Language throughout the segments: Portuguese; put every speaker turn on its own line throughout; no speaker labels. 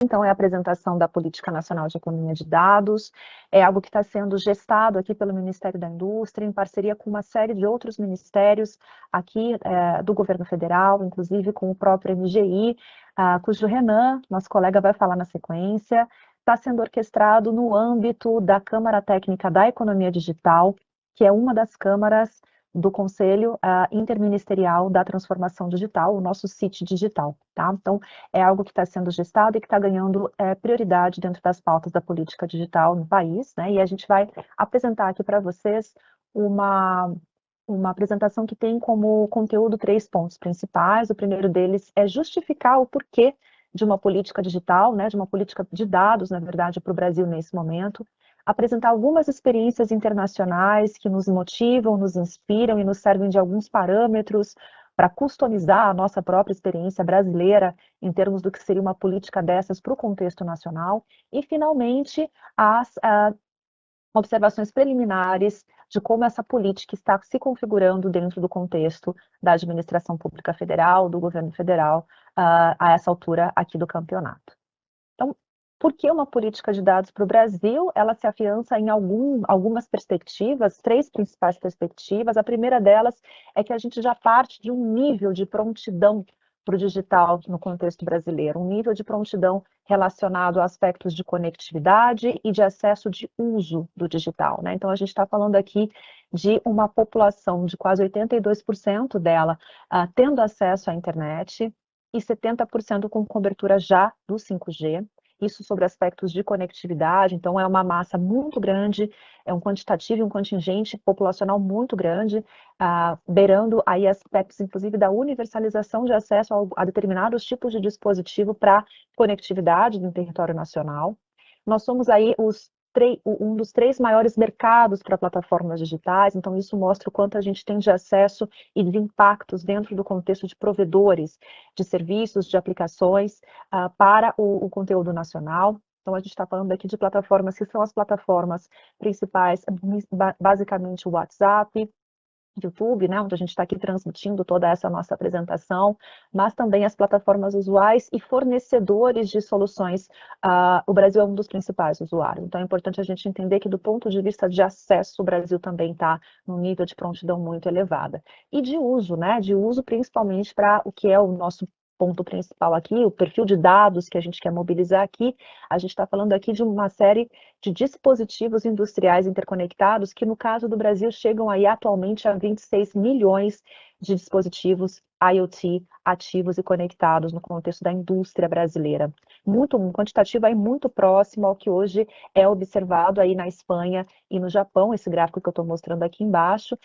Então, é a apresentação da Política Nacional de Economia de Dados, é algo que está sendo gestado aqui pelo Ministério da Indústria, em parceria com uma série de outros ministérios aqui do governo federal, inclusive com o próprio MGI, cujo Renan, nosso colega, vai falar na sequência. Está sendo orquestrado no âmbito da Câmara Técnica da Economia Digital, que é uma das câmaras do Conselho Interministerial da Transformação Digital, o nosso CIT digital, tá? Então, é algo que está sendo gestado e que está ganhando prioridade dentro das pautas da política digital no país, né? E a gente vai apresentar aqui para vocês uma apresentação que tem como conteúdo 3 pontos principais. O primeiro deles é justificar o porquê de uma política digital, né, de uma política de dados, na verdade, para o Brasil nesse momento, apresentar algumas experiências internacionais que nos motivam, nos inspiram e nos servem de alguns parâmetros para customizar a nossa própria experiência brasileira em termos do que seria uma política dessas para o contexto nacional. E, finalmente, as observações preliminares de como essa política está se configurando dentro do contexto da administração pública federal, do governo federal, a essa altura aqui do campeonato. Então, por que uma política de dados para o Brasil? Ela se afiança em algumas perspectivas, 3 principais perspectivas. A primeira delas é que a gente já parte de um nível de prontidão para o digital no contexto brasileiro, um nível de prontidão relacionado a aspectos de conectividade e de acesso de uso do digital, né? Então, a gente está falando aqui de uma população de quase 82% dela tendo acesso à internet e 70% com cobertura já do 5G. Isso sobre aspectos de conectividade, então é uma massa muito grande, é um quantitativo e um contingente populacional muito grande, beirando aí aspectos, inclusive, da universalização de acesso a determinados tipos de dispositivo para conectividade no território nacional. Nós somos aí um dos 3 maiores mercados para plataformas digitais, então isso mostra o quanto a gente tem de acesso e de impactos dentro do contexto de provedores de serviços, de aplicações para o conteúdo nacional. Então, a gente está falando aqui de plataformas que são as plataformas principais, basicamente o WhatsApp, YouTube, né, onde a gente está aqui transmitindo toda essa nossa apresentação, mas também as plataformas usuais e fornecedores de soluções. O Brasil é um dos principais usuários, então é importante a gente entender que, do ponto de vista de acesso, o Brasil também está num nível de prontidão muito elevada. E de uso, né, de uso principalmente para o que é o nosso ponto principal aqui, o perfil de dados que a gente quer mobilizar aqui. A gente está falando aqui de uma série de dispositivos industriais interconectados que, no caso do Brasil, chegam aí atualmente a 26 milhões de dispositivos IoT ativos e conectados no contexto da indústria brasileira. Um quantitativo aí muito próximo ao que hoje é observado aí na Espanha e no Japão, esse gráfico que eu estou mostrando aqui embaixo,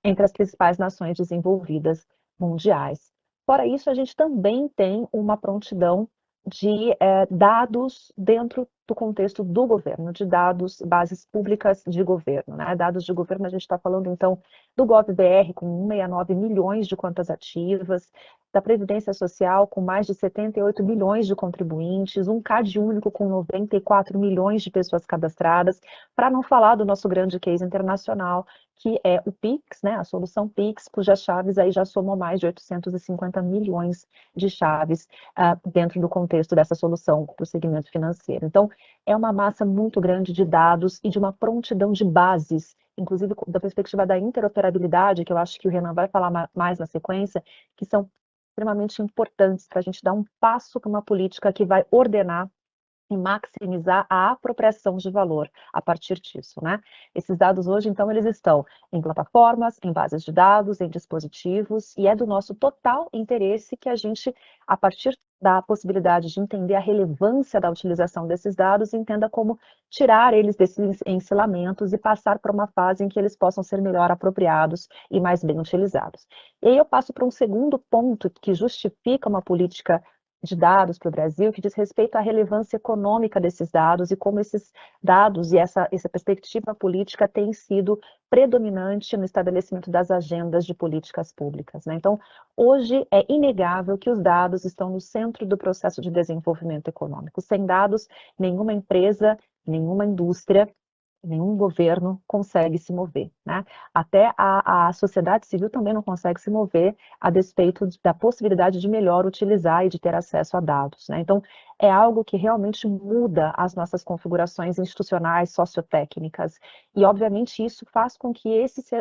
entre as principais nações desenvolvidas mundiais. Fora isso, a gente também tem uma prontidão de dados dentro do contexto do governo, de dados, bases públicas de governo, né? Dados de governo, a gente está falando, então, do GovBR, com 169 milhões de contas ativas, da Previdência Social, com mais de 78 milhões de contribuintes, um CAD único com 94 milhões de pessoas cadastradas, para não falar do nosso grande case internacional, que é o Pix, né, a solução Pix, cujas chaves aí já somam mais de 850 milhões de chaves dentro do contexto dessa solução para o segmento financeiro. Então, é uma massa muito grande de dados e de uma prontidão de bases, inclusive da perspectiva da interoperabilidade, que eu acho que o Renan vai falar mais na sequência, que são extremamente importantes para a gente dar um passo para uma política que vai ordenar e maximizar a apropriação de valor a partir disso, né? Esses dados hoje, então, eles estão em plataformas, em bases de dados, em dispositivos, e é do nosso total interesse que a gente, a partir da possibilidade de entender a relevância da utilização desses dados, entenda como tirar eles desses ensilamentos e passar para uma fase em que eles possam ser melhor apropriados e mais bem utilizados. E aí eu passo para um segundo ponto que justifica uma política de dados para o Brasil, que diz respeito à relevância econômica desses dados e como esses dados e essa perspectiva política tem sido predominante no estabelecimento das agendas de políticas públicas, né? Então, hoje é inegável que os dados estão no centro do processo de desenvolvimento econômico. Sem dados, nenhuma empresa, nenhuma indústria, nenhum governo consegue se mover, né? Até a sociedade civil também não consegue se mover a despeito da possibilidade de melhor utilizar e de ter acesso a dados, né? Então, é algo que realmente muda as nossas configurações institucionais, sociotécnicas. E, obviamente, isso faz com que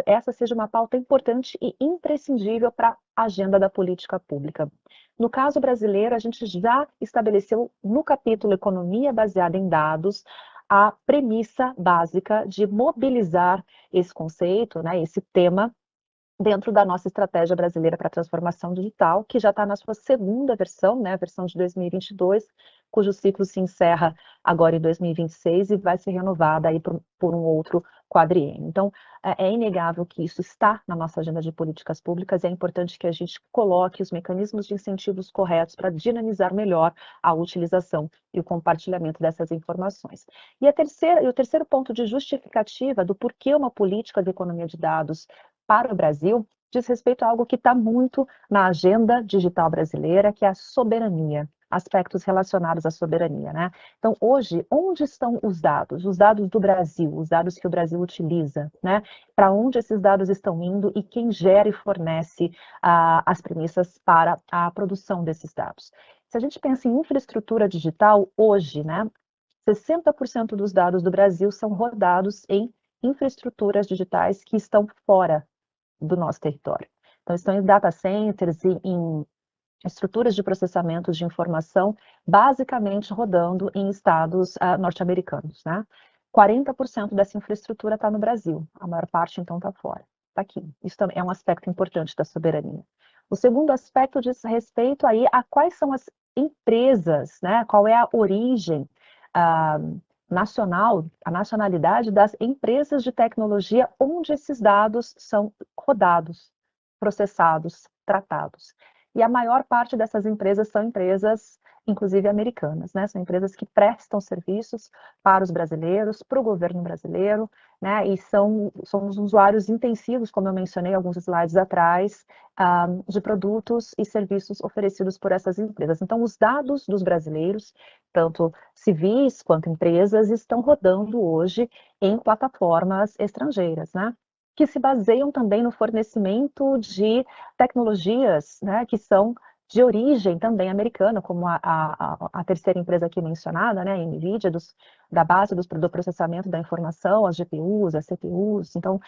essa seja uma pauta importante e imprescindível para a agenda da política pública. No caso brasileiro, a gente já estabeleceu no capítulo Economia baseada em dados a premissa básica de mobilizar esse conceito, né, esse tema, dentro da nossa estratégia brasileira para a transformação digital, que já está na sua segunda versão, né, a versão de 2022, cujo ciclo se encerra agora em 2026 e vai ser renovada aí por um outro quadriênio. Então, é inegável que isso está na nossa agenda de políticas públicas e é importante que a gente coloque os mecanismos de incentivos corretos para dinamizar melhor a utilização e o compartilhamento dessas informações. E o terceiro ponto de justificativa do porquê uma política de economia de dados para o Brasil diz respeito a algo que está muito na agenda digital brasileira, que é a soberania, aspectos relacionados à soberania, né? Então, hoje, onde estão os dados? Os dados do Brasil, os dados que o Brasil utiliza, né? Para onde esses dados estão indo e quem gera e fornece as premissas para a produção desses dados? Se a gente pensa em infraestrutura digital, hoje, né? 60% dos dados do Brasil são rodados em infraestruturas digitais que estão fora do nosso território. Então, estão em data centers e em estruturas de processamento de informação, basicamente rodando em estados norte-americanos, né? 40% dessa infraestrutura está no Brasil, a maior parte, então, está fora. Está aqui. Isso também é um aspecto importante da soberania. O segundo aspecto diz respeito aí a quais são as empresas, né? Qual é a origem nacional, a nacionalidade das empresas de tecnologia onde esses dados são rodados, processados, tratados. E a maior parte dessas empresas são empresas, inclusive americanas, né? São empresas que prestam serviços para os brasileiros, para o governo brasileiro, né? E somos usuários intensivos, como eu mencionei alguns slides atrás, de produtos e serviços oferecidos por essas empresas. Então, os dados dos brasileiros, tanto civis quanto empresas, estão rodando hoje em plataformas estrangeiras, né? Que se baseiam também no fornecimento de tecnologias, né, que são de origem também americana, como a terceira empresa aqui mencionada, né, a NVIDIA, da base do processamento da informação, as GPUs, as CPUs. Então,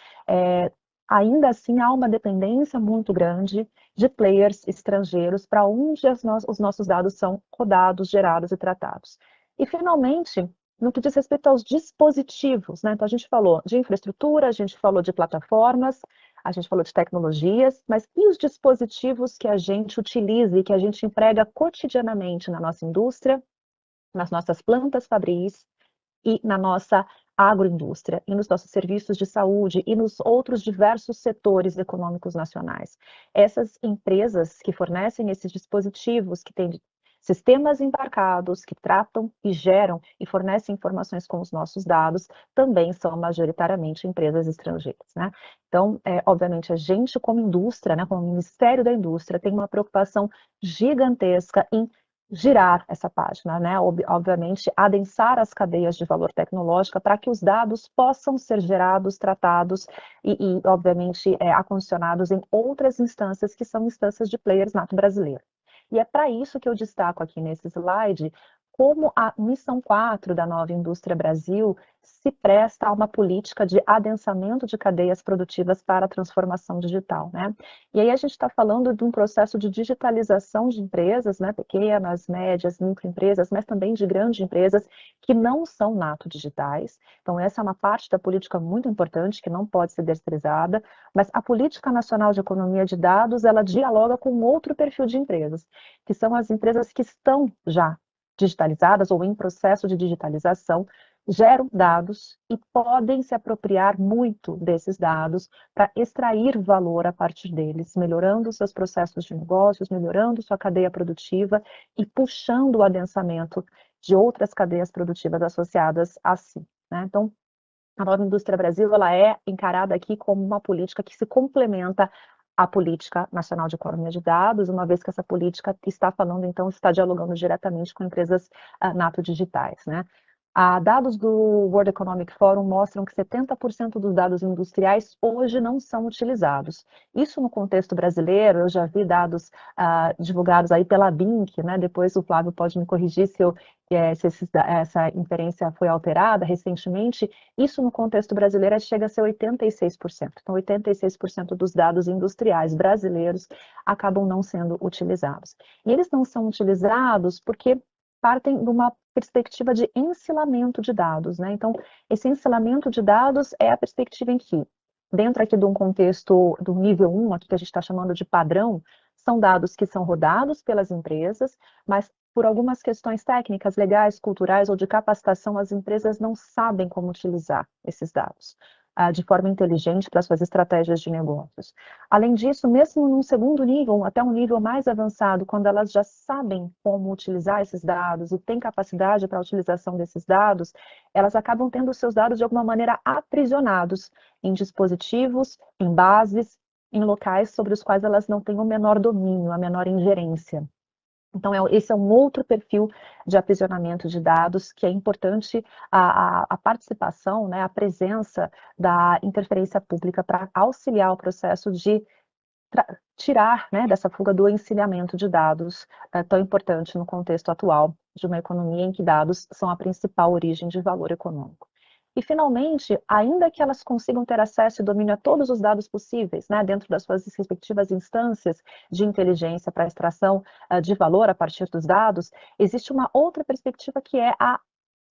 ainda assim, há uma dependência muito grande de players estrangeiros para onde os nossos dados são rodados, gerados e tratados. E, finalmente, no que diz respeito aos dispositivos, né? Então, a gente falou de infraestrutura, a gente falou de plataformas, a gente falou de tecnologias, mas e os dispositivos que a gente utiliza e que a gente emprega cotidianamente na nossa indústria, nas nossas plantas fabris e na nossa agroindústria, e nos nossos serviços de saúde e nos outros diversos setores econômicos nacionais? Essas empresas que fornecem esses dispositivos, que têm sistemas embarcados, que tratam e geram e fornecem informações com os nossos dados, também são majoritariamente empresas estrangeiras, né? Então, obviamente, a gente como indústria, né, como Ministério da Indústria, tem uma preocupação gigantesca em girar essa página, né? Obviamente, adensar as cadeias de valor tecnológica para que os dados possam ser gerados, tratados e obviamente, acondicionados em outras instâncias que são instâncias de players nato brasileiro. E é para isso que eu destaco aqui nesse slide como a missão 4 da Nova Indústria Brasil se presta a uma política de adensamento de cadeias produtivas para a transformação digital, né? E aí a gente está falando de um processo de digitalização de empresas, né, pequenas, médias, microempresas, mas também de grandes empresas que não são nato digitais. Então essa é uma parte da política muito importante que não pode ser desprezada, mas a Política Nacional de Economia de Dados, ela dialoga com outro perfil de empresas, que são as empresas que estão já digitalizadas ou em processo de digitalização, geram dados e podem se apropriar muito desses dados para extrair valor a partir deles, melhorando seus processos de negócios, melhorando sua cadeia produtiva e puxando o adensamento de outras cadeias produtivas associadas a si, né? Então, a Nova Indústria Brasil, ela é encarada aqui como uma política que se complementa à Política Nacional de Economia de Dados, uma vez que essa política está falando, então, está dialogando diretamente com empresas nato digitais, né? Dados do World Economic Forum mostram que 70% dos dados industriais hoje não são utilizados. Isso no contexto brasileiro, eu já vi dados divulgados aí pela BINC, né? Depois o Flávio pode me corrigir se essa inferência foi alterada recentemente. Isso no contexto brasileiro chega a ser 86%. Então, 86% dos dados industriais brasileiros acabam não sendo utilizados. E eles não são utilizados porque partem de uma perspectiva de ensilamento de dados, né? Então, esse ensilamento de dados é a perspectiva em que, dentro aqui de um contexto do nível 1, aqui que a gente está chamando de padrão, são dados que são rodados pelas empresas, mas por algumas questões técnicas, legais, culturais ou de capacitação, as empresas não sabem como utilizar esses dados de forma inteligente para suas estratégias de negócios. Além disso, mesmo num segundo nível, até um nível mais avançado, quando elas já sabem como utilizar esses dados e têm capacidade para a utilização desses dados, elas acabam tendo seus dados de alguma maneira aprisionados em dispositivos, em bases, em locais sobre os quais elas não têm o menor domínio, a menor ingerência. Então, esse é um outro perfil de aprisionamento de dados que é importante a participação, né, a presença da interferência pública para auxiliar o processo de tirar, né, dessa fuga do encilhamento de dados tão importante no contexto atual de uma economia em que dados são a principal origem de valor econômico. E, finalmente, ainda que elas consigam ter acesso e domínio a todos os dados possíveis, né, dentro das suas respectivas instâncias de inteligência para extração de valor a partir dos dados, existe uma outra perspectiva que é a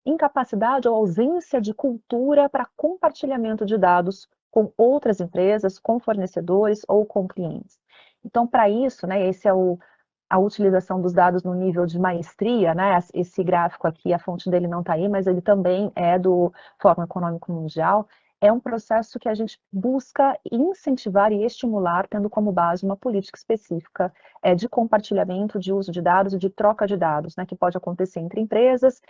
incapacidade ou ausência de cultura para compartilhamento de dados com outras empresas, com fornecedores ou com clientes. Então, para isso, né, esse é a utilização dos dados no nível de maestria, né? Esse gráfico aqui, a fonte dele não está aí, mas ele também é do Fórum Econômico Mundial. É um processo que a gente busca incentivar e estimular, tendo como base uma política específica de compartilhamento, de uso de dados e de troca de dados, né, que pode acontecer entre empresas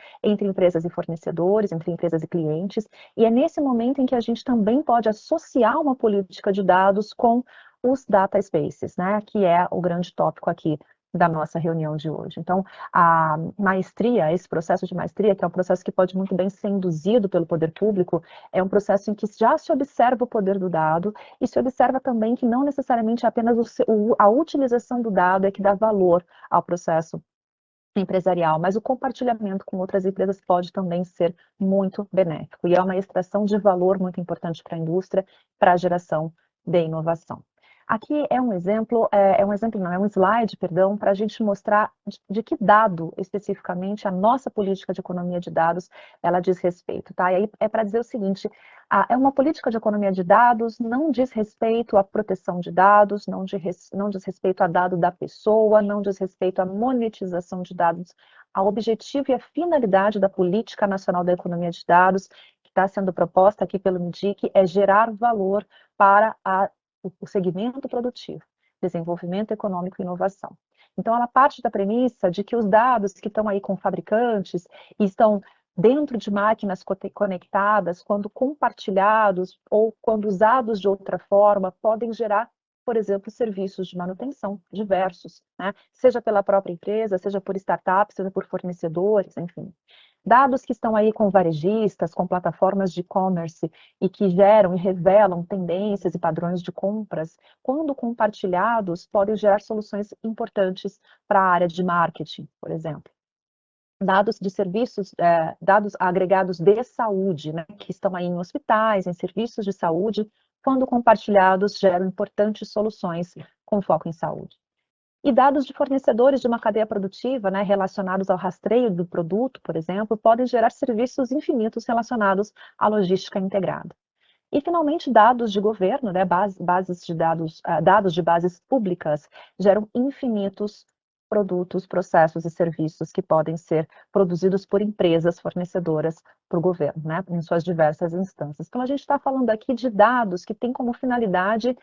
e fornecedores, entre empresas e clientes. E é nesse momento em que a gente também pode associar uma política de dados com os data spaces, né, que é o grande tópico aqui da nossa reunião de hoje. Então, a maestria, esse processo de maestria, que é um processo que pode muito bem ser induzido pelo poder público, é um processo em que já se observa o poder do dado e se observa também que não necessariamente apenas a utilização do dado é que dá valor ao processo empresarial, mas o compartilhamento com outras empresas pode também ser muito benéfico. E é uma extração de valor muito importante para a indústria, para a geração de inovação. Aqui é um exemplo, é um slide, perdão, para a gente mostrar de que dado especificamente a nossa política de economia de dados ela diz respeito, tá? E aí é para dizer o seguinte: é uma política de economia de dados, não diz respeito à proteção de dados, não diz respeito a dado da pessoa, não diz respeito à monetização de dados. O objetivo e a finalidade da Política Nacional da Economia de Dados, que está sendo proposta aqui pelo MDIC, é gerar valor para o segmento produtivo, desenvolvimento econômico e inovação. Então, ela parte da premissa de que os dados que estão aí com fabricantes e estão dentro de máquinas conectadas, quando compartilhados ou quando usados de outra forma, podem gerar, por exemplo, serviços de manutenção diversos, né? Seja pela própria empresa, seja por startups, seja por fornecedores, enfim. Dados que estão aí com varejistas, com plataformas de e-commerce e que geram e revelam tendências e padrões de compras, quando compartilhados, podem gerar soluções importantes para a área de marketing, por exemplo. Dados de serviços, dados agregados de saúde, né, que estão aí em hospitais, em serviços de saúde, quando compartilhados, geram importantes soluções com foco em saúde. E dados de fornecedores de uma cadeia produtiva, né, relacionados ao rastreio do produto, por exemplo, podem gerar serviços infinitos relacionados à logística integrada. E, finalmente, dados de governo, né, bases de dados, dados de bases públicas, geram infinitos produtos, processos e serviços que podem ser produzidos por empresas fornecedoras para o governo, né, em suas diversas instâncias. Então, a gente está falando aqui de dados que têm como finalidade,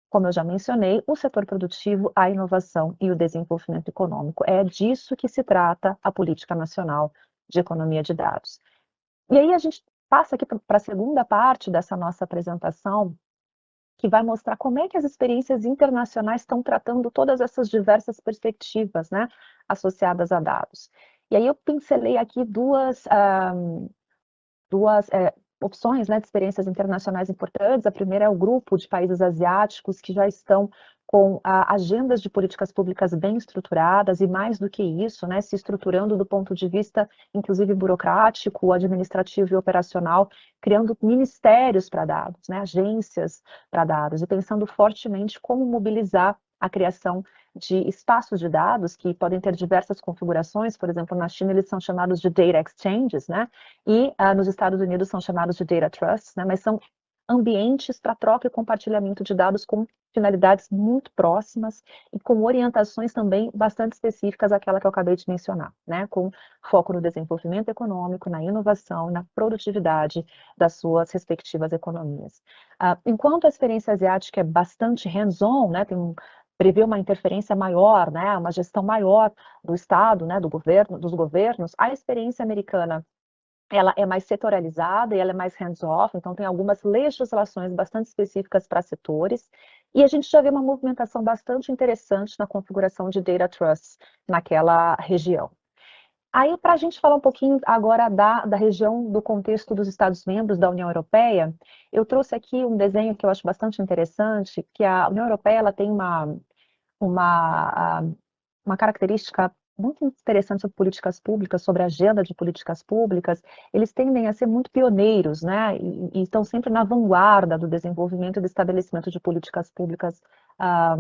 como eu já mencionei, o setor produtivo, a inovação e o desenvolvimento econômico. É disso que se trata a Política Nacional de Economia de Dados. E aí a gente passa aqui para a segunda parte dessa nossa apresentação, que vai mostrar como é que as experiências internacionais estão tratando todas essas diversas perspectivas, né, associadas a dados. E aí eu pincelei aqui duas opções, né, de experiências internacionais importantes. A primeira é o grupo de países asiáticos que já estão com agendas de políticas públicas bem estruturadas e, mais do que isso, né, se estruturando do ponto de vista, inclusive, burocrático, administrativo e operacional, criando ministérios para dados, né, agências para dados, e pensando fortemente como mobilizar a criação de espaços de dados que podem ter diversas configurações. Por exemplo, na China eles são chamados de data exchanges, né? E nos Estados Unidos são chamados de data trusts, né? Mas são ambientes para troca e compartilhamento de dados com finalidades muito próximas e com orientações também bastante específicas àquela que eu acabei de mencionar, né? Com foco no desenvolvimento econômico, na inovação, na produtividade das suas respectivas economias. Enquanto a experiência asiática é bastante hands-on, né? Prevê uma interferência maior, né? Uma gestão maior do Estado, né? Do governo, dos governos, a experiência americana ela é mais setorializada e ela é mais hands-off, então tem algumas legislações bastante específicas para setores, e a gente já vê uma movimentação bastante interessante na configuração de data trusts naquela região. Aí, para a gente falar um pouquinho agora da região, do contexto dos Estados-membros da União Europeia, eu trouxe aqui um desenho que eu acho bastante interessante, que a União Europeia ela tem uma, uma característica muito interessante sobre políticas públicas, sobre a agenda de políticas públicas. Eles tendem a ser muito pioneiros, né? E estão sempre na vanguarda do desenvolvimento e do estabelecimento de políticas públicas ah,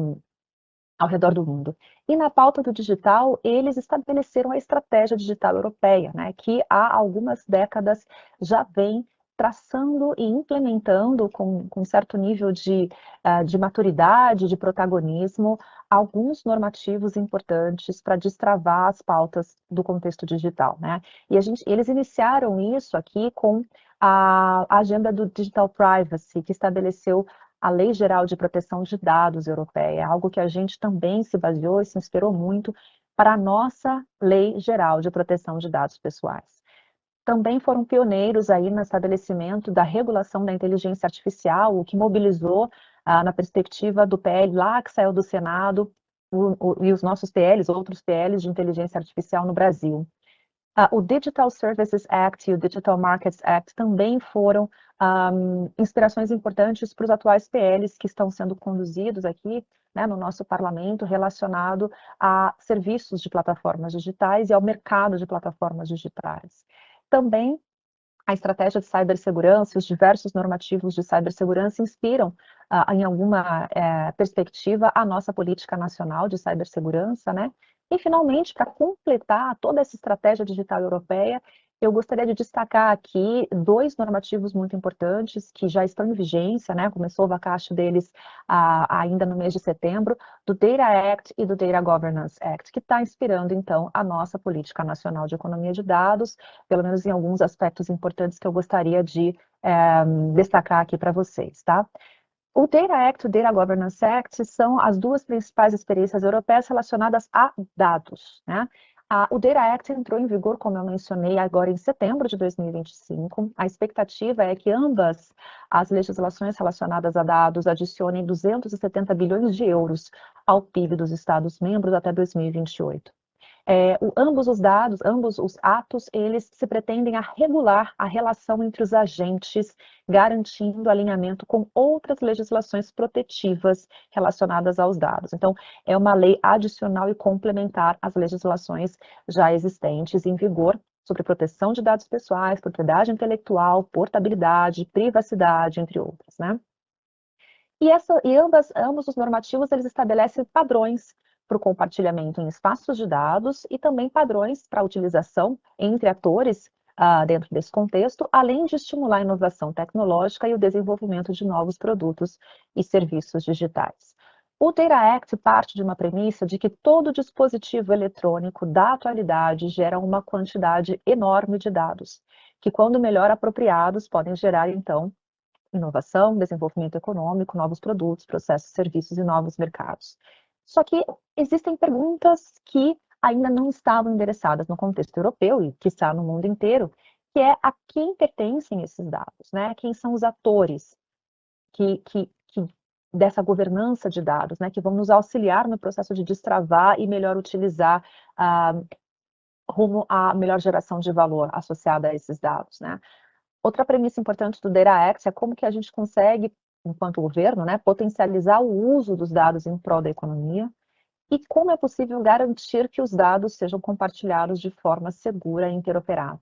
ao redor do mundo. E na pauta do digital, eles estabeleceram a estratégia digital europeia, né, que há algumas décadas já vem traçando e implementando com certo nível de maturidade, de protagonismo, alguns normativos importantes para destravar as pautas do contexto digital, né? E eles iniciaram isso aqui com a agenda do Digital Privacy, que estabeleceu a Lei Geral de Proteção de Dados Europeia, é algo que a gente também se baseou e se inspirou muito para a nossa Lei Geral de Proteção de Dados Pessoais. Também foram pioneiros aí no estabelecimento da regulação da inteligência artificial, o que mobilizou, na perspectiva do PL lá que saiu do Senado, e os nossos PLs, outros PLs de inteligência artificial no Brasil. O Digital Services Act e o Digital Markets Act também foram inspirações importantes para os atuais PLs que estão sendo conduzidos aqui, né, no nosso parlamento, relacionado a serviços de plataformas digitais e ao mercado de plataformas digitais. Também a estratégia de cibersegurança e os diversos normativos de cibersegurança inspiram, em alguma perspectiva, a nossa política nacional de cibersegurança, né? E, finalmente, para completar toda essa estratégia digital europeia, eu gostaria de destacar aqui dois normativos muito importantes que já estão em vigência, né? Começou o vacacho deles ainda no mês de setembro, do Data Act e do Data Governance Act, que está inspirando, então, a nossa política nacional de economia de dados, pelo menos em alguns aspectos importantes que eu gostaria de destacar aqui para vocês, tá? O Data Act e o Data Governance Act são as duas principais experiências europeias relacionadas a dados, né? O Data Act entrou em vigor, como eu mencionei, agora em setembro de 2025. A expectativa é que ambas as legislações relacionadas a dados adicionem 270 bilhões de euros ao PIB dos Estados-membros até 2028. Ambos os atos, eles se pretendem a regular a relação entre os agentes, garantindo alinhamento com outras legislações protetivas relacionadas aos dados. Então, é uma lei adicional e complementar às legislações já existentes em vigor sobre proteção de dados pessoais, propriedade intelectual, portabilidade, privacidade, entre outras, né? Ambos os normativos, eles estabelecem padrões para o compartilhamento em espaços de dados e também padrões para a utilização entre atores dentro desse contexto, além de estimular a inovação tecnológica e o desenvolvimento de novos produtos e serviços digitais. O Data Act parte de uma premissa de que todo dispositivo eletrônico da atualidade gera uma quantidade enorme de dados, que, quando melhor apropriados, podem gerar, então, inovação, desenvolvimento econômico, novos produtos, processos, serviços e novos mercados. Só que existem perguntas que ainda não estavam endereçadas no contexto europeu e que está no mundo inteiro, que é a quem pertencem esses dados, né? Quem são os atores que dessa governança de dados, né? Que vão nos auxiliar no processo de destravar e melhor utilizar rumo à melhor geração de valor associada a esses dados, né? Outra premissa importante do Data Act é como que a gente consegue, enquanto governo, né, potencializar o uso dos dados em prol da economia e como é possível garantir que os dados sejam compartilhados de forma segura e interoperável.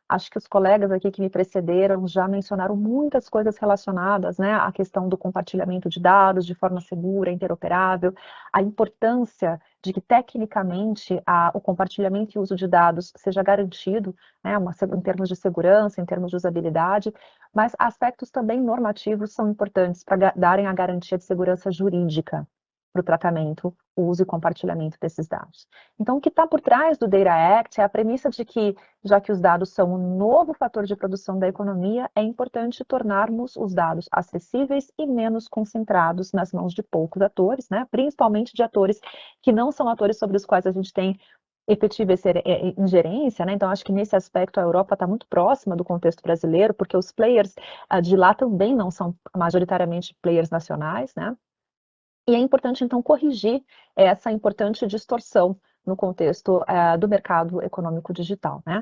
Acho que os colegas aqui que me precederam já mencionaram muitas coisas relacionadas, né, à questão do compartilhamento de dados de forma segura, interoperável, a importância de que, tecnicamente, o compartilhamento e uso de dados seja garantido, né, em termos de segurança, em termos de usabilidade, mas aspectos também normativos são importantes para darem a garantia de segurança jurídica para o tratamento, o uso e compartilhamento desses dados. Então, o que está por trás do Data Act é a premissa de que, já que os dados são um novo fator de produção da economia, é importante tornarmos os dados acessíveis e menos concentrados nas mãos de poucos atores, né? Principalmente de atores que não são atores sobre os quais a gente tem efetiva ingerência, né? Então, acho que nesse aspecto a Europa está muito próxima do contexto brasileiro, porque os players de lá também não são majoritariamente players nacionais, né? E é importante, então, corrigir essa importante distorção no contexto do mercado econômico digital, né?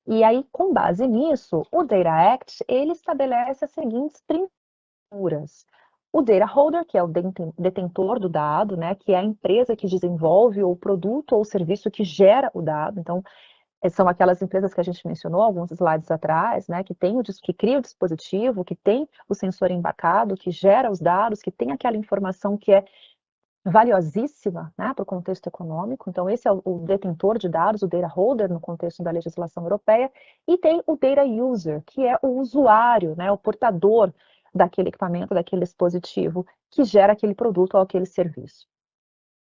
E aí, com base nisso, o Data Act, ele estabelece as seguintes princípios. O data holder, que é o detentor do dado, né, que é a empresa que desenvolve o produto ou o serviço que gera o dado. Então, são aquelas empresas que a gente mencionou alguns slides atrás, né, que cria o dispositivo, que tem o sensor embarcado, que gera os dados, que tem aquela informação que é valiosíssima, né, para o contexto econômico. Então, esse é o detentor de dados, o data holder, no contexto da legislação europeia, e tem o data user, que é o usuário, né, o portador daquele equipamento, daquele dispositivo, que gera aquele produto ou aquele serviço.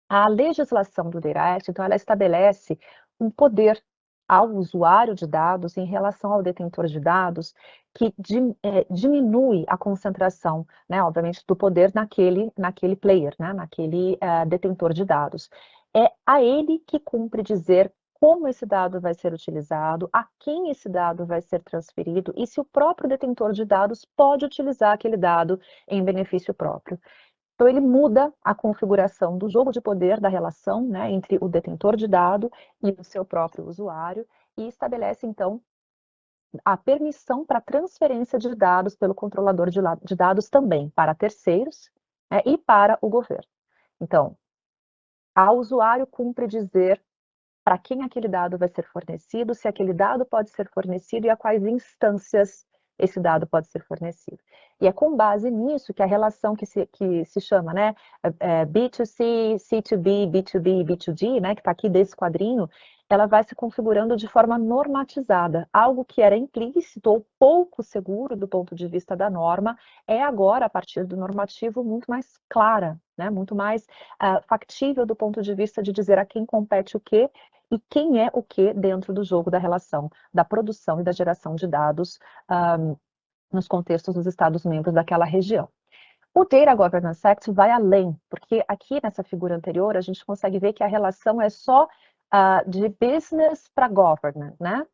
A legislação do Data Act, então, ela estabelece um poder ao usuário de dados em relação ao detentor de dados que diminui a concentração, né, obviamente, do poder naquele player, né, naquele detentor de dados. É a ele que cumpre dizer como esse dado vai ser utilizado, a quem esse dado vai ser transferido e se o próprio detentor de dados pode utilizar aquele dado em benefício próprio. Então, ele muda a configuração do jogo de poder da relação, né, entre o detentor de dado e o seu próprio usuário e estabelece, então, a permissão para transferência de dados pelo controlador de dados também para terceiros, né, e para o governo. Então, ao usuário cumpre dizer para quem aquele dado vai ser fornecido, se aquele dado pode ser fornecido e a quais instâncias esse dado pode ser fornecido. E é com base nisso que a relação que se chama, né, B2C, C2B, B2B e B2G, né, que está aqui desse quadrinho, ela vai se configurando de forma normatizada. Algo que era implícito ou pouco seguro do ponto de vista da norma, é agora, a partir do normativo, muito mais clara, né, muito mais factível do ponto de vista de dizer a quem compete o quê e quem é o que dentro do jogo da relação da produção e da geração de dados nos contextos dos Estados-membros daquela região. O Data Governance Act vai além, porque aqui nessa figura anterior a gente consegue ver que a relação é só de business para governance, né?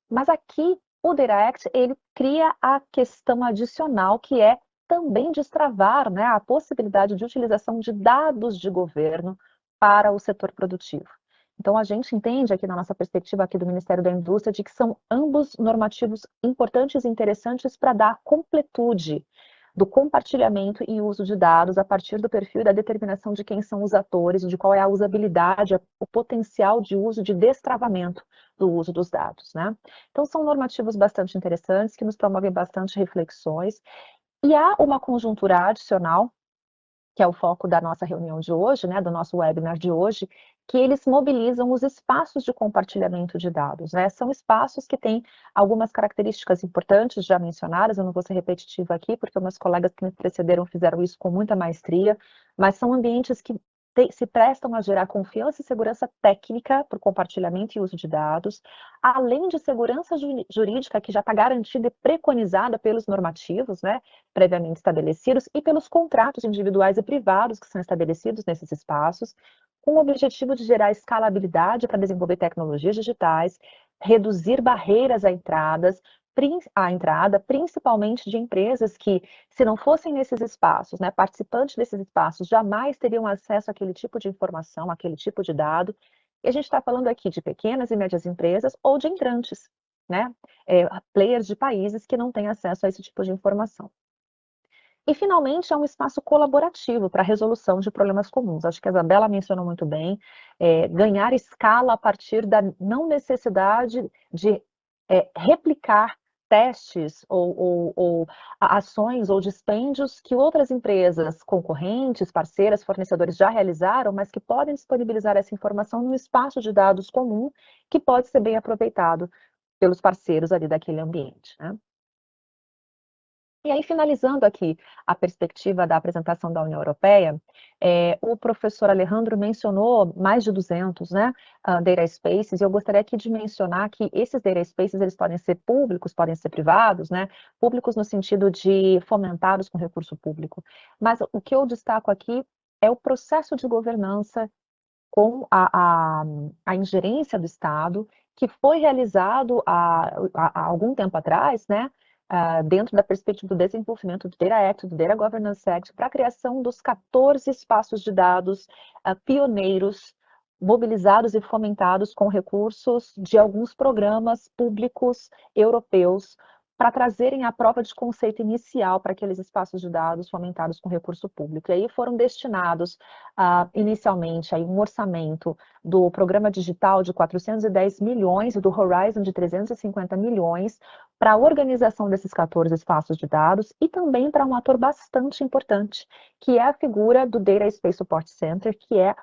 Mas aqui o Data Act ele cria a questão adicional que é também destravar, né, a possibilidade de utilização de dados de governo para o setor produtivo. Então, a gente entende aqui na nossa perspectiva aqui do Ministério da Indústria de que são ambos normativos importantes e interessantes para dar completude do compartilhamento e uso de dados a partir do perfil e da determinação de quem são os atores, de qual é a usabilidade, o potencial de uso, de destravamento do uso dos dados, né? Então, são normativos bastante interessantes, que nos promovem bastante reflexões, e há uma conjuntura adicional, que é o foco da nossa reunião de hoje, né, do nosso webinar de hoje, que eles mobilizam os espaços de compartilhamento de dados, né? São espaços que têm algumas características importantes já mencionadas, eu não vou ser repetitiva aqui, porque meus colegas que me precederam fizeram isso com muita maestria, mas são ambientes que se prestam a gerar confiança e segurança técnica para o compartilhamento e uso de dados, além de segurança jurídica que já está garantida e preconizada pelos normativos, né, previamente estabelecidos, e pelos contratos individuais e privados que são estabelecidos nesses espaços, com o objetivo de gerar escalabilidade para desenvolver tecnologias digitais, reduzir barreiras à entrada, principalmente de empresas que, se não fossem nesses espaços, né, participantes desses espaços, jamais teriam acesso àquele tipo de informação, àquele tipo de dado, E a gente está falando aqui de pequenas e médias empresas ou de entrantes, né? Players de países que não têm acesso a esse tipo de informação. E, finalmente, é um espaço colaborativo para a resolução de problemas comuns. Acho que a Isabela mencionou muito bem, ganhar escala a partir da não necessidade de replicar testes ou ações ou dispêndios que outras empresas concorrentes, parceiras, fornecedores já realizaram, mas que podem disponibilizar essa informação num espaço de dados comum que pode ser bem aproveitado pelos parceiros ali daquele ambiente, né? E aí, finalizando aqui a perspectiva da apresentação da União Europeia, o professor Alejandro mencionou mais de 200, né, data spaces, e eu gostaria aqui de mencionar que esses data spaces, eles podem ser públicos, podem ser privados, né, públicos no sentido de fomentados com recurso público, mas o que eu destaco aqui é o processo de governança com a ingerência do Estado, que foi realizado há algum tempo atrás, né, dentro da perspectiva do desenvolvimento do Data Act, do Data Governance Act, para a criação dos 14 espaços de dados pioneiros, mobilizados e fomentados com recursos de alguns programas públicos europeus, para trazerem a prova de conceito inicial para aqueles espaços de dados fomentados com recurso público. E aí foram destinados, inicialmente, aí um orçamento do Programa Digital de 410 milhões e do Horizon de 350 milhões para a organização desses 14 espaços de dados e também para um ator bastante importante, que é a figura do Data Space Support Center, que é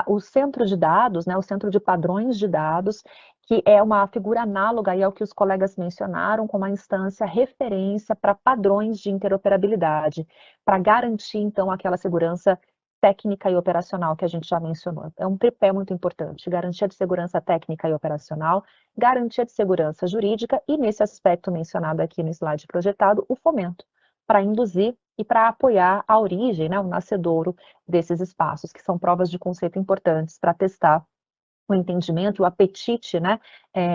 o centro de dados, né, o centro de padrões de dados, que é uma figura análoga aí ao que os colegas mencionaram, como uma instância referência para padrões de interoperabilidade, para garantir, então, aquela segurança técnica e operacional que a gente já mencionou. É um tripé muito importante: garantia de segurança técnica e operacional, garantia de segurança jurídica e, nesse aspecto mencionado aqui no slide projetado, o fomento, para induzir e para apoiar a origem, né, o nascedouro desses espaços, que são provas de conceito importantes para testar o entendimento, o apetite, né,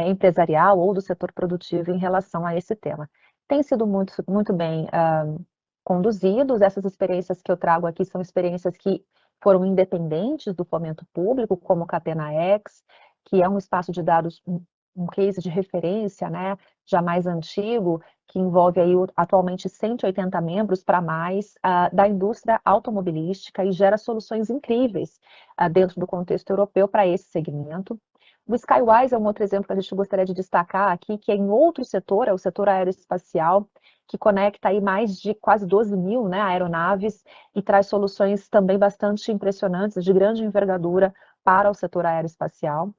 empresarial ou do setor produtivo em relação a esse tema. Tem sido muito, muito bem conduzidos. Essas experiências que eu trago aqui são experiências que foram independentes do fomento público, como o Catena X, que é um espaço de dados, um case de referência, né, já mais antigo, que envolve aí atualmente 180 membros para mais da indústria automobilística e gera soluções incríveis dentro do contexto europeu para esse segmento. O Skywise é um outro exemplo que a gente gostaria de destacar aqui, que é em outro setor, é o setor aeroespacial, que conecta aí mais de quase 12 mil, né, aeronaves e traz soluções também bastante impressionantes, de grande envergadura para o setor aeroespacial.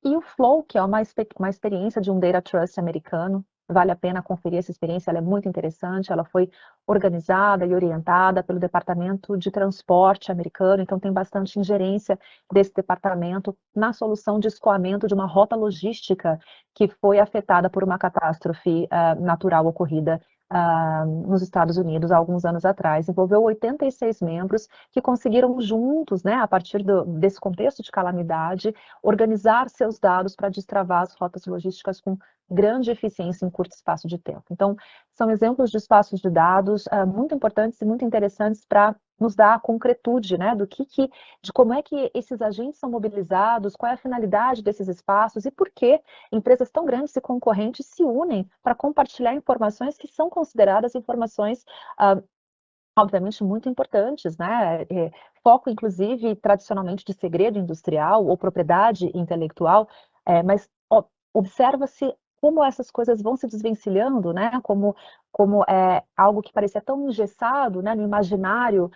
E o Flow, que é uma experiência de um Data Trust americano, vale a pena conferir essa experiência, ela é muito interessante, ela foi organizada e orientada pelo Departamento de Transporte americano, então tem bastante ingerência desse departamento na solução de escoamento de uma rota logística que foi afetada por uma catástrofe natural ocorrida nos Estados Unidos há alguns anos atrás. Envolveu 86 membros que conseguiram juntos, né, a partir desse contexto de calamidade, organizar seus dados para destravar as rotas logísticas com grande eficiência em curto espaço de tempo. Então, são exemplos de espaços de dados muito importantes e muito interessantes para nos dar a concretude, né, de como é que esses agentes são mobilizados, qual é a finalidade desses espaços e por que empresas tão grandes e concorrentes se unem para compartilhar informações que são consideradas informações obviamente muito importantes, né? Foco, inclusive, tradicionalmente de segredo industrial ou propriedade intelectual, mas observa-se como essas coisas vão se desvencilhando, né? Como é algo que parecia tão engessado, né, no imaginário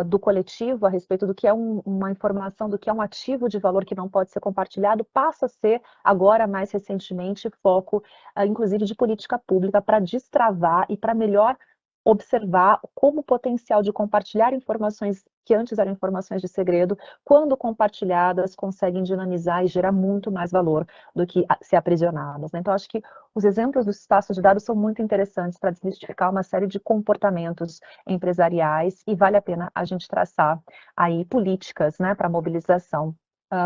do coletivo a respeito do que é uma informação, do que é um ativo de valor que não pode ser compartilhado, passa a ser, agora mais recentemente, foco, inclusive, de política pública para destravar e para melhor observar como o potencial de compartilhar informações que antes eram informações de segredo, quando compartilhadas, conseguem dinamizar e gerar muito mais valor do que ser aprisionadas, né? Então, acho que os exemplos dos espaços de dados são muito interessantes para desmistificar uma série de comportamentos empresariais e vale a pena a gente traçar aí políticas, né, para mobilização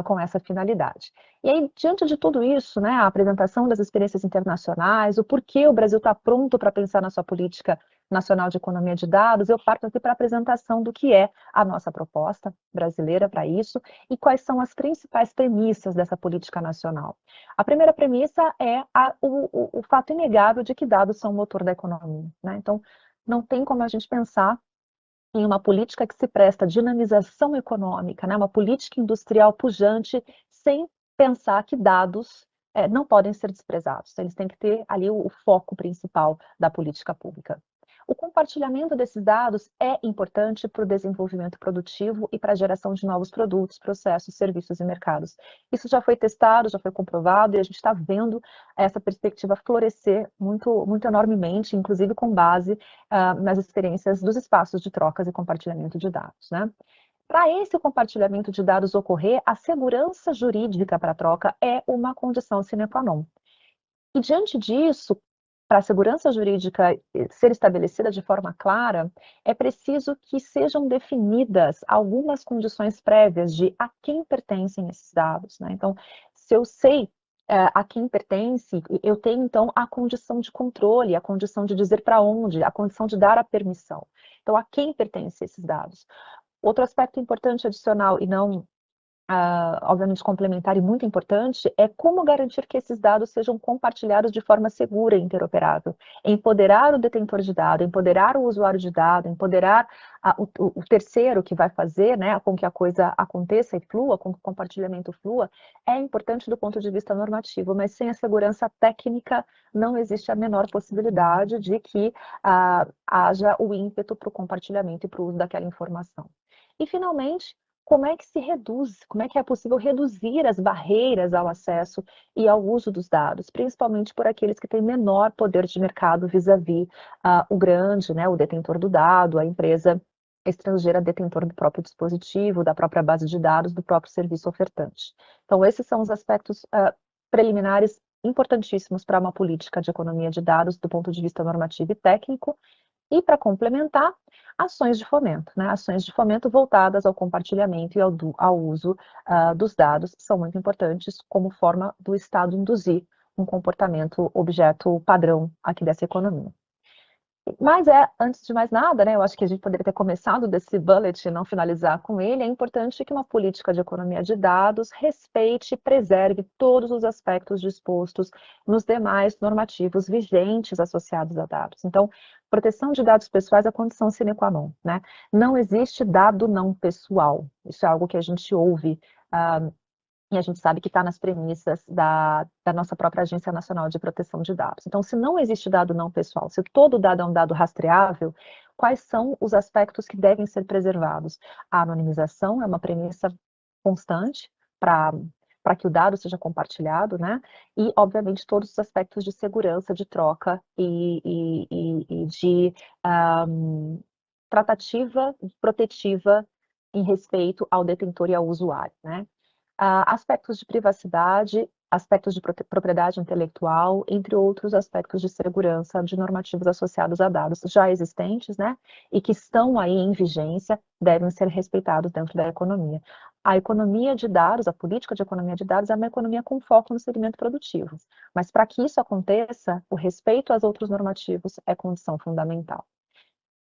com essa finalidade. E aí, diante de tudo isso, né, a apresentação das experiências internacionais, o porquê o Brasil está pronto para pensar na sua política Nacional de Economia de Dados, eu parto aqui para a apresentação do que é a nossa proposta brasileira para isso e quais são as principais premissas dessa política nacional. A primeira premissa é o fato inegável de que dados são o motor da economia, né? Então, não tem como a gente pensar em uma política que se presta à dinamização econômica, né? Uma política industrial pujante, sem pensar que dados não podem ser desprezados. Eles têm que ter ali o foco principal da política pública. O compartilhamento desses dados é importante para o desenvolvimento produtivo e para a geração de novos produtos, processos, serviços e mercados. Isso já foi testado, já foi comprovado, e a gente está vendo essa perspectiva florescer muito, muito enormemente, inclusive com base nas experiências dos espaços de trocas e compartilhamento de dados, né? Para esse compartilhamento de dados ocorrer, a segurança jurídica para a troca é uma condição sine qua non. E diante disso, para a segurança jurídica ser estabelecida de forma clara, é preciso que sejam definidas algumas condições prévias de a quem pertencem esses dados, né? Então, se eu sei a quem pertence, eu tenho então a condição de controle, a condição de dizer para onde, a condição de dar a permissão. Então, a quem pertencem esses dados? Outro aspecto importante adicional e não obviamente complementar e muito importante, é como garantir que esses dados sejam compartilhados de forma segura e interoperável. Empoderar o detentor de dado, empoderar o usuário de dado, empoderar o terceiro que vai fazer, né, com que a coisa aconteça e flua, com que o compartilhamento flua, é importante do ponto de vista normativo, mas sem a segurança técnica não existe a menor possibilidade de que haja o ímpeto para o compartilhamento e para o uso daquela informação. E, finalmente, como é que se reduz, como é que é possível reduzir as barreiras ao acesso e ao uso dos dados, principalmente por aqueles que têm menor poder de mercado vis-à-vis o grande, né, o detentor do dado, a empresa estrangeira detentor do próprio dispositivo, da própria base de dados, do próprio serviço ofertante. Então, esses são os aspectos preliminares importantíssimos para uma política de economia de dados do ponto de vista normativo e técnico. E, para complementar, ações de fomento, né? Ações de fomento voltadas ao compartilhamento e ao uso dos dados são muito importantes como forma do Estado induzir um comportamento objeto padrão aqui dessa economia. Mas antes de mais nada, né, eu acho que a gente poderia ter começado desse bullet e não finalizar com ele, é importante que uma política de economia de dados respeite e preserve todos os aspectos dispostos nos demais normativos vigentes associados a dados. Então, proteção de dados pessoais é a condição sine qua non, né? Não existe dado não pessoal. Isso é algo que a gente ouve e a gente sabe que está nas premissas da nossa própria Agência Nacional de Proteção de Dados. Então, se não existe dado não pessoal, se todo dado é um dado rastreável, quais são os aspectos que devem ser preservados? A anonimização é uma premissa constante para que o dado seja compartilhado, né? E, obviamente, todos os aspectos de segurança, de troca e de tratativa protetiva em respeito ao detentor e ao usuário, né? Aspectos de privacidade, aspectos de propriedade intelectual, entre outros aspectos de segurança de normativos associados a dados já existentes, né, e que estão aí em vigência, devem ser respeitados dentro da economia. A economia de dados, a política de economia de dados é uma economia com foco no segmento produtivo, mas para que isso aconteça, o respeito aos outros normativos é condição fundamental.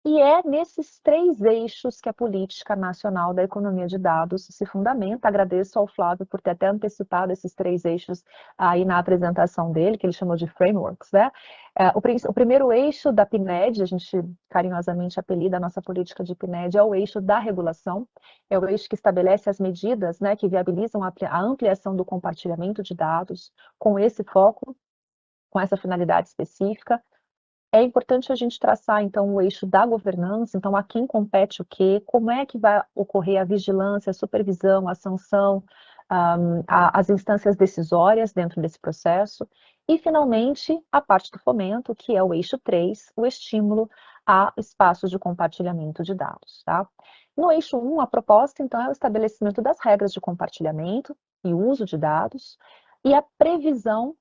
E é nesses três eixos que a política nacional da economia de dados se fundamenta. Agradeço ao Flávio por ter até antecipado esses três eixos aí na apresentação dele, que ele chamou de frameworks, né? O primeiro eixo da PNED, a gente carinhosamente apelida a nossa política de PNED, é o eixo da regulação, é o eixo que estabelece as medidas, né, que viabilizam a ampliação do compartilhamento de dados com esse foco, com essa finalidade específica. É importante a gente traçar, então, o eixo da governança, então, a quem compete o quê, como é que vai ocorrer a vigilância, a supervisão, a sanção, as instâncias decisórias dentro desse processo, e, finalmente, a parte do fomento, que é o eixo 3, o estímulo a espaços de compartilhamento de dados, tá? No eixo 1, a proposta, então, é o estabelecimento das regras de compartilhamento e uso de dados, e a previsão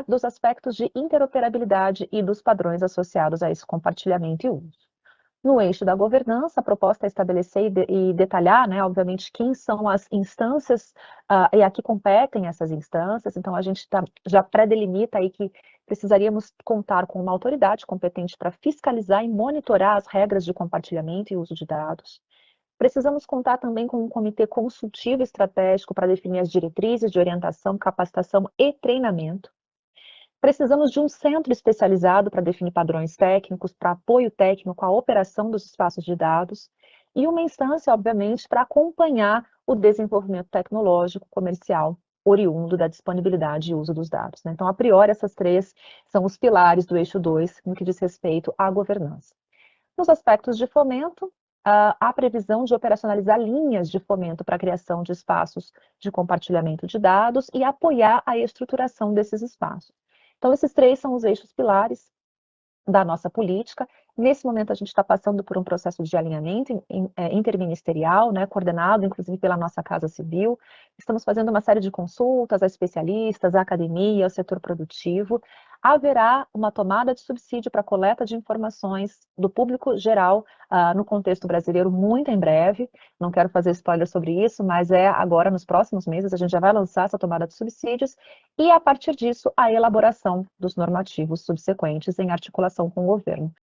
dos aspectos de interoperabilidade e dos padrões associados a esse compartilhamento e uso. No eixo da governança, a proposta é estabelecer e detalhar, né, obviamente, quem são as instâncias e a que competem essas instâncias. Então, a gente já pré-delimita aí que precisaríamos contar com uma autoridade competente para fiscalizar e monitorar as regras de compartilhamento e uso de dados. Precisamos contar também com um comitê consultivo estratégico para definir as diretrizes de orientação, capacitação e treinamento. Precisamos de um centro especializado para definir padrões técnicos, para apoio técnico à operação dos espaços de dados, e uma instância, obviamente, para acompanhar o desenvolvimento tecnológico comercial oriundo da disponibilidade e uso dos dados, né? Então, a priori, essas três são os pilares do eixo 2 no que diz respeito à governança. Nos aspectos de fomento, há previsão de operacionalizar linhas de fomento para a criação de espaços de compartilhamento de dados e apoiar a estruturação desses espaços. Então, esses três são os eixos pilares da nossa política. Nesse momento, a gente está passando por um processo de alinhamento interministerial, né, coordenado, inclusive, pela nossa Casa Civil. Estamos fazendo uma série de consultas a especialistas, à academia, ao setor produtivo. Haverá uma tomada de subsídio para coleta de informações do público geral no contexto brasileiro muito em breve. Não quero fazer spoiler sobre isso, mas agora, nos próximos meses, a gente já vai lançar essa tomada de subsídios e, a partir disso, a elaboração dos normativos subsequentes em articulação com o governo.